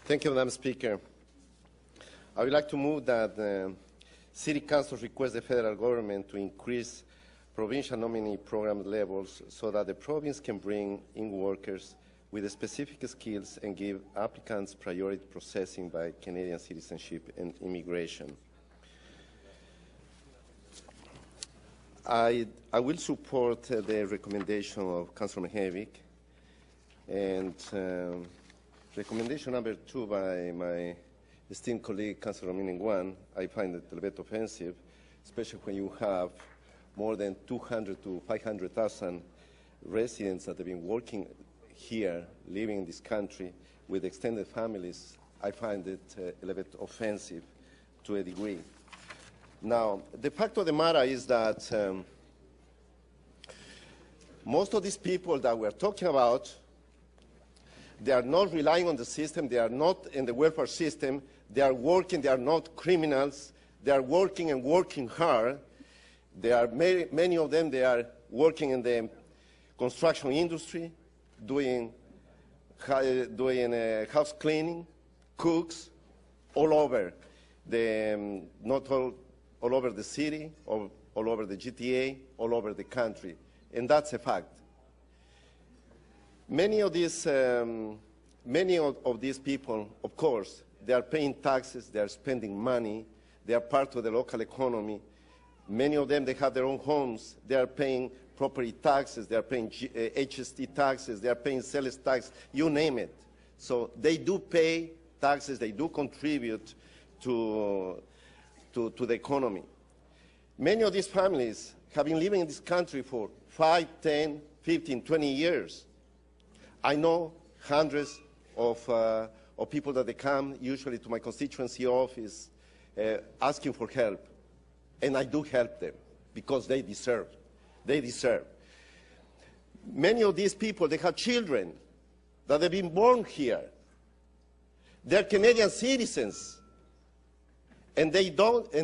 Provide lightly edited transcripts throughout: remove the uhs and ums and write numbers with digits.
Thank you, Madam Speaker. I would like to move that the City Council request the federal government to increase provincial nominee program levels so that the province can bring in workers with specific skills and give applicants priority processing by Canadian citizenship and immigration. I will support the recommendation of Councillor Mihevik, and recommendation number 2 by my esteemed colleague, Councillor Miningwan, I find it a little bit offensive, especially when you have more than 200 to 500,000 residents that have been working here, living in this country with extended families. I find it a little bit offensive to a degree. Now, the fact of the matter is that most of these people that we're talking about, they are not relying on the system, they are not in the welfare system, they are working, they are not criminals, they are working and working hard. There are many of them, they are working in the construction industry, doing house cleaning, cooks, all over the, not all over the city, all over the GTA, all over the country. And that's a fact. Many of these people, of course, they are paying taxes, they are spending money, they are part of the local economy. Many of them, they have their own homes, they are paying property taxes, they are paying HST taxes, they are paying sales tax, you name it. So they do pay taxes, they do contribute to the economy. Many of these families have been living in this country for 5, 10, 15, 20 years. I know hundreds of people that they come usually to my constituency office asking for help. And I do help them because they deserve. They deserve. Many of these people, they have children that have been born here. They're Canadian citizens. And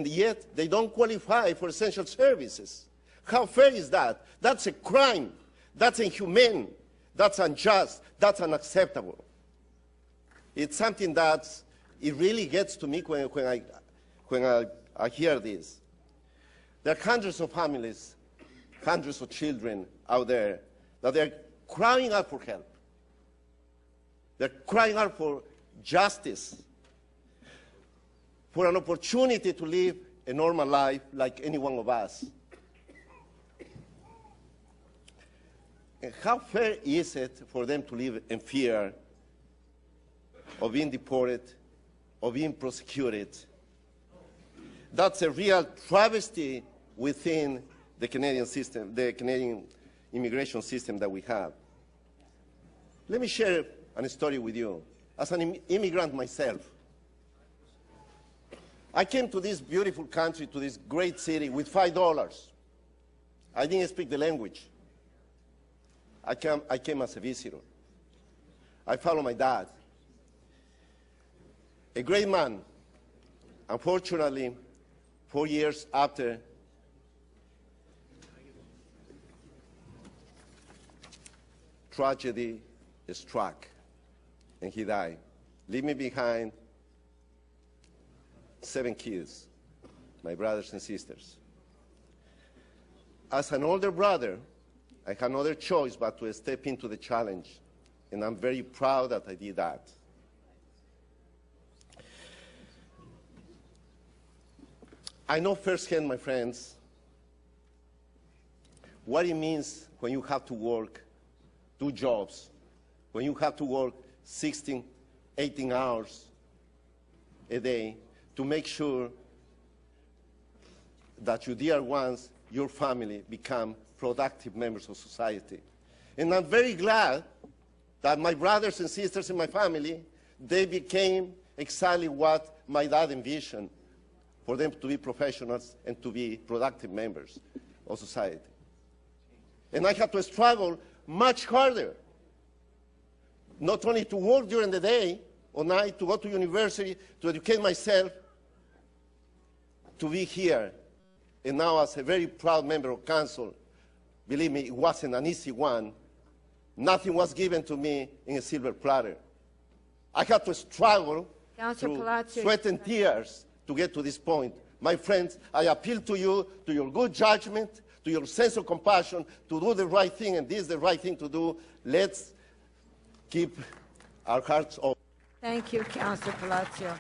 yet they don't qualify for essential services. How fair is that? That's a crime. That's inhumane. That's unjust. That's unacceptable. It's something that it really gets to me when I hear this. There are hundreds of families, hundreds of children out there that they're crying out for help. They're crying out for justice, for an opportunity to live a normal life like any one of us. And how fair is it for them to live in fear of being deported, of being prosecuted? That's a real travesty within the Canadian system, the Canadian immigration system that we have. Let me share a story with you. As an immigrant myself, I came to this beautiful country, to this great city, with $5. I didn't speak the language. I came as a visitor. I followed my dad. A great man. Unfortunately, 4 years after, tragedy struck, and he died, leaving me behind 7 kids, my brothers and sisters. As an older brother, I had no other choice but to step into the challenge, and I'm very proud that I did that. I know firsthand, my friends, what it means when you have to work 2 jobs, when you have to work 16, 18 hours a day to make sure that your dear ones, your family, become productive members of society. And I'm very glad that my brothers and sisters in my family, they became exactly what my dad envisioned, for them to be professionals and to be productive members of society. And I had to struggle much harder, not only to work during the day or night, to go to university, to educate myself, to be here. And now as a very proud member of council, believe me, it wasn't an easy one. Nothing was given to me in a silver platter. I had to struggle Councillor through Palacio. sweat and tears to get to this point. My friends, I appeal to you, to your good judgment, to your sense of compassion, to do the right thing, and this is the right thing to do. Let's keep our hearts open. Thank you, Councillor Palacio.